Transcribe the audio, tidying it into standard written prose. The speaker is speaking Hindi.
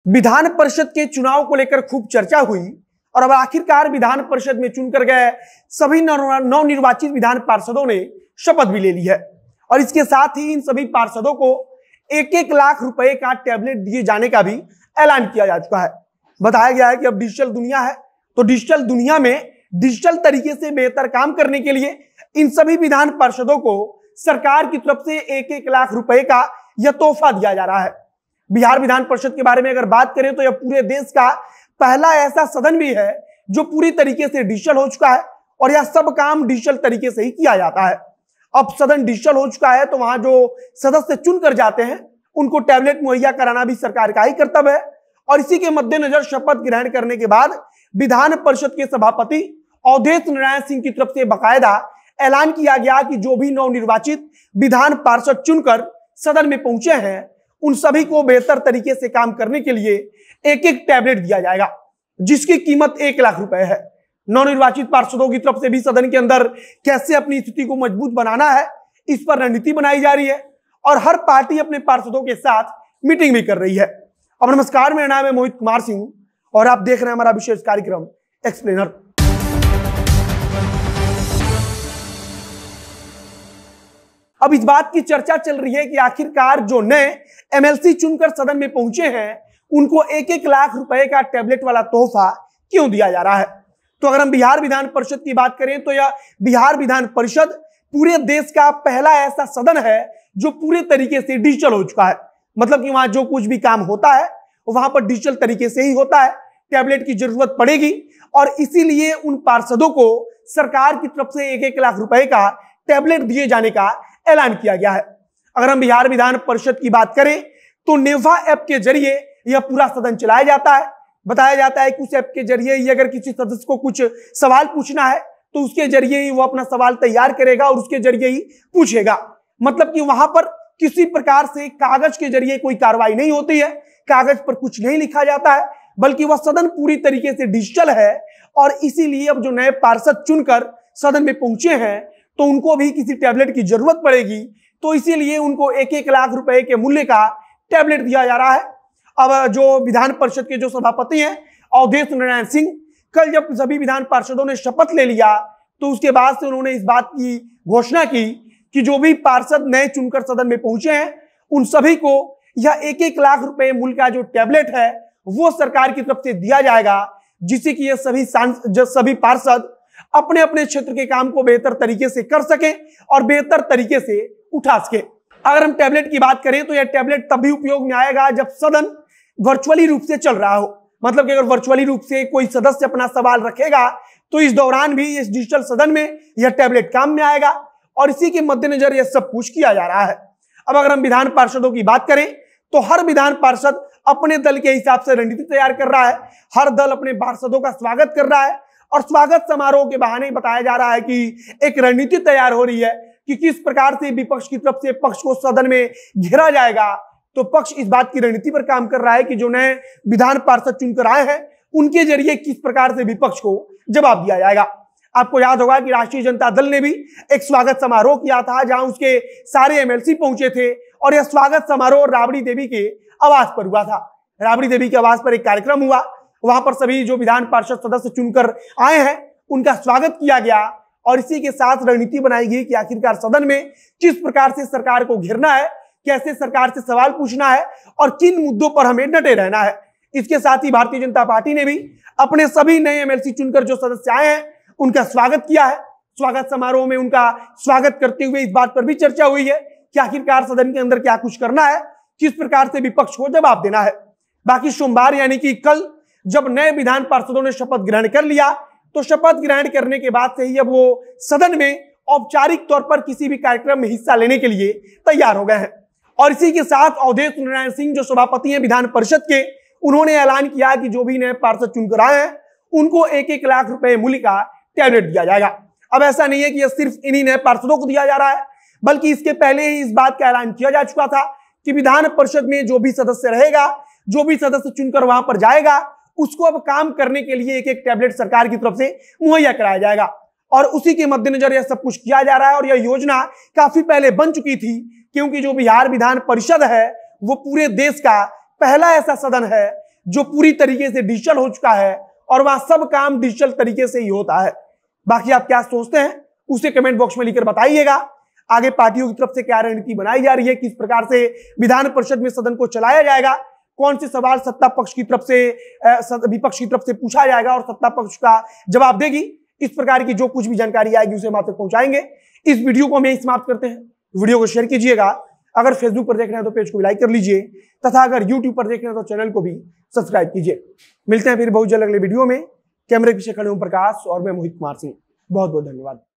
विधान परिषद के चुनाव को लेकर खूब चर्चा हुई और अब आखिरकार विधान परिषद में चुनकर गए सभी नवनिर्वाचित विधान पार्षदों ने शपथ भी ले ली है और इसके साथ ही इन सभी पार्षदों को 1-1 लाख रुपए का टैबलेट दिए जाने का भी ऐलान किया जा चुका है। बताया गया है कि अब डिजिटल दुनिया है तो डिजिटल दुनिया में डिजिटल तरीके से बेहतर काम करने के लिए इन सभी विधान पार्षदों को सरकार की तरफ से 1-1 लाख रुपए का यह तोहफा दिया जा रहा है। बिहार विधान परिषद के बारे में अगर बात करें तो यह पूरे देश का पहला ऐसा सदन भी है जो पूरी तरीके से डिजिटल हो चुका है और यह सब काम डिजिटल तरीके से ही किया जाता है। अब सदन डिजिटल हो चुका है तो वहां जो सदस्य चुनकर जाते हैं उनको टैबलेट मुहैया कराना भी सरकार का ही कर्तव्य है और इसी के मद्देनजर शपथ ग्रहण करने के बाद विधान परिषद के सभापति अवधेश नारायण सिंह की तरफ से बाकायदा ऐलान किया गया कि जो भी नवनिर्वाचित विधान पार्षद चुनकर सदन में पहुंचे हैं उन सभी को बेहतर तरीके से काम करने के लिए 1-1 टैबलेट दिया जाएगा जिसकी कीमत 1 लाख रुपए है। नवनिर्वाचित पार्षदों की तरफ से भी सदन के अंदर कैसे अपनी स्थिति को मजबूत बनाना है इस पर रणनीति बनाई जा रही है और हर पार्टी अपने पार्षदों के साथ मीटिंग भी कर रही है। अब नमस्कार, मेरा नाम है मोहित कुमार सिंह और आप देख रहे हैं हमारा विशेष कार्यक्रम एक्सप्लेनर। अब इस बात की चर्चा चल रही है कि आखिरकार जो नए एमएलसी चुनकर सदन में पहुंचे हैं उनको 1-1 लाख रुपए का टैबलेट वाला तोहफा क्यों दिया जा रहा है। तो अगर हम बिहार विधान परिषद की बात करें तो यह बिहार विधान परिषद पूरे देश का पहला ऐसा सदन है जो पूरे तरीके से डिजिटल हो चुका है। मतलब कि वहां जो कुछ भी काम होता है वहां पर डिजिटल तरीके से ही होता है। टैबलेट की जरूरत पड़ेगी और इसीलिए उन पार्षदों को सरकार की तरफ से 1-1 लाख रुपए का टैबलेट दिए जाने का ऐलान किया गया है। अगर हम बिहार विधान परिषद की बात करें तो नेवा ऐप के जरिए यह पूरा सदन चलाया जाता है। बताया जाता है कि उस ऐप के जरिए ही अगर किसी सदस्य को कुछ सवाल पूछना है तो उसके जरिए ही वो अपना सवाल तैयार करेगा और उसके जरिए ही पूछेगा। मतलब कि वहां पर किसी प्रकार से कागज के जरिए कोई कार्रवाई नहीं होती है, कागज पर कुछ नहीं लिखा जाता है, बल्कि वह सदन पूरी तरीके से डिजिटल है और इसीलिए अब जो नए पार्षद चुनकर सदन में पहुंचे हैं तो उनको भी किसी टैबलेट की जरूरत पड़ेगी, तो इसीलिए उनको 1-1 लाख रुपए के मूल्य का टैबलेट दिया जा रहा है। अब जो विधान परिषद के जो सभापति हैं अवधेश नारायण सिंह, कल जब सभी विधान पार्षदों ने शपथ ले लिया तो उसके बाद से उन्होंने इस बात की घोषणा की कि जो भी पार्षद नए चुनकर सदन में पहुंचे हैं उन सभी को यह 1-1 लाख रुपए मूल्य का जो टैबलेट है वो सरकार की तरफ से दिया जाएगा, जिससे कि ये सभी पार्षद अपने अपने क्षेत्र के काम को बेहतर तरीके से कर सके और बेहतर तरीके से उठा सके। अगर हम टैबलेट की बात करें तो यह टैबलेट तभी उपयोग में आएगा जब सदन वर्चुअली रूप से चल रहा हो। मतलब कि अगर वर्चुअली रूप से कोई सदस्य अपना सवाल रखेगा तो इस दौरान भी इस डिजिटल सदन में यह टैबलेट काम में आएगा और इसी के मद्देनजर यह सब कुछ किया जा रहा है। अब अगर हम विधान पार्षदों की बात करें तो हर विधान पार्षद अपने दल के हिसाब से रणनीति तैयार कर रहा है। हर दल अपने पार्षदों का स्वागत कर रहा है और स्वागत समारोह के बहाने बताया जा रहा है कि एक रणनीति तैयार हो रही है कि किस प्रकार से विपक्ष की तरफ से पक्ष को सदन में घेरा जाएगा। तो पक्ष इस बात की रणनीति पर काम कर रहा है कि जो नए विधान पार्षद चुनकर आए हैं उनके जरिए किस प्रकार से विपक्ष को जवाब दिया जाएगा। आपको याद होगा कि राष्ट्रीय जनता दल ने भी एक स्वागत समारोह किया था जहां उसके सारे एमएलसी पहुंचे थे और यह स्वागत समारोह राबड़ी देवी के आवास पर हुआ था। राबड़ी देवी के आवास पर एक कार्यक्रम हुआ, वहां पर सभी जो विधान पार्षद सदस्य चुनकर आए हैं उनका स्वागत किया गया और इसी के साथ रणनीति बनाई गई कि आखिरकार सदन में किस प्रकार से सरकार को घेरना है, कैसे सरकार से सवाल पूछना है और किन मुद्दों पर हमें डटे रहना है। इसके साथ ही भारतीय जनता पार्टी ने भी अपने सभी नए एमएलसी चुनकर जो सदस्य आए हैं उनका स्वागत किया है। स्वागत समारोह में उनका स्वागत करते हुए इस बात पर भी चर्चा हुई है कि आखिरकार सदन के अंदर क्या कुछ करना है, किस प्रकार से विपक्ष को जवाब देना है। बाकी सोमवार यानी कि कल जब नए विधान पार्षदों ने शपथ ग्रहण कर लिया तो शपथ ग्रहण करने के बाद से ही अब वो सदन में औपचारिक तौर पर किसी भी कार्यक्रम में हिस्सा लेने के लिए तैयार हो गए हैं। और इसी के साथ अवधेश नारायण सिंह जो सभापति हैं विधान परिषद के, उन्होंने ऐलान किया कि जो भी नए पार्षद चुनकर आए हैं उनको 1-1 लाख रुपए मूल्य का टैबलेट दिया जाएगा। अब ऐसा नहीं है कि यह सिर्फ इन्हीं नए पार्षदों को दिया जा रहा है, बल्कि इसके पहले ही इस बात का ऐलान किया जा चुका था कि विधान परिषद में जो भी सदस्य रहेगा, जो भी सदस्य चुनकर वहां पर जाएगा, उसको अब काम करने के लिए 1-1 टैबलेट सरकार की तरफ से मुहैया कराया जाएगा और उसी के मद्देनजर यह सब कुछ किया जा रहा है। और यह योजना काफी पहले बन चुकी थी क्योंकि जो बिहार विधान परिषद है वो पूरे देश का पहला ऐसा सदन है जो पूरी तरीके से डिजिटल हो चुका है और वहां सब काम डिजिटल तरीके से ही होता है। बाकी आप क्या सोचते हैं उसे कमेंट बॉक्स में लिखकर बताइएगा। आगे पार्टियों की तरफ से क्या रणनीति बनाई जा रही है, किस प्रकार से विधान परिषद में सदन को चलाया जाएगा, कौन से सवाल सत्ता पक्ष की तरफ से विपक्ष की तरफ से पूछा जाएगा और सत्ता पक्ष का जवाब देगी, इस प्रकार की जो कुछ भी जानकारी आएगी उसे हम आप तक पहुंचाएंगे। इस वीडियो को हम यही समाप्त करते हैं। वीडियो को शेयर कीजिएगा, अगर फेसबुक पर देख रहे हैं तो पेज को लाइक कर लीजिए तथा अगर यूट्यूब पर देख रहे हैं तो चैनल को भी सब्सक्राइब कीजिए। मिलते हैं फिर बहुत जल्द अगले वीडियो में। कैमरे पीछे खड़े ओम प्रकाश और मैं मोहित कुमार सिंह। बहुत बहुत धन्यवाद।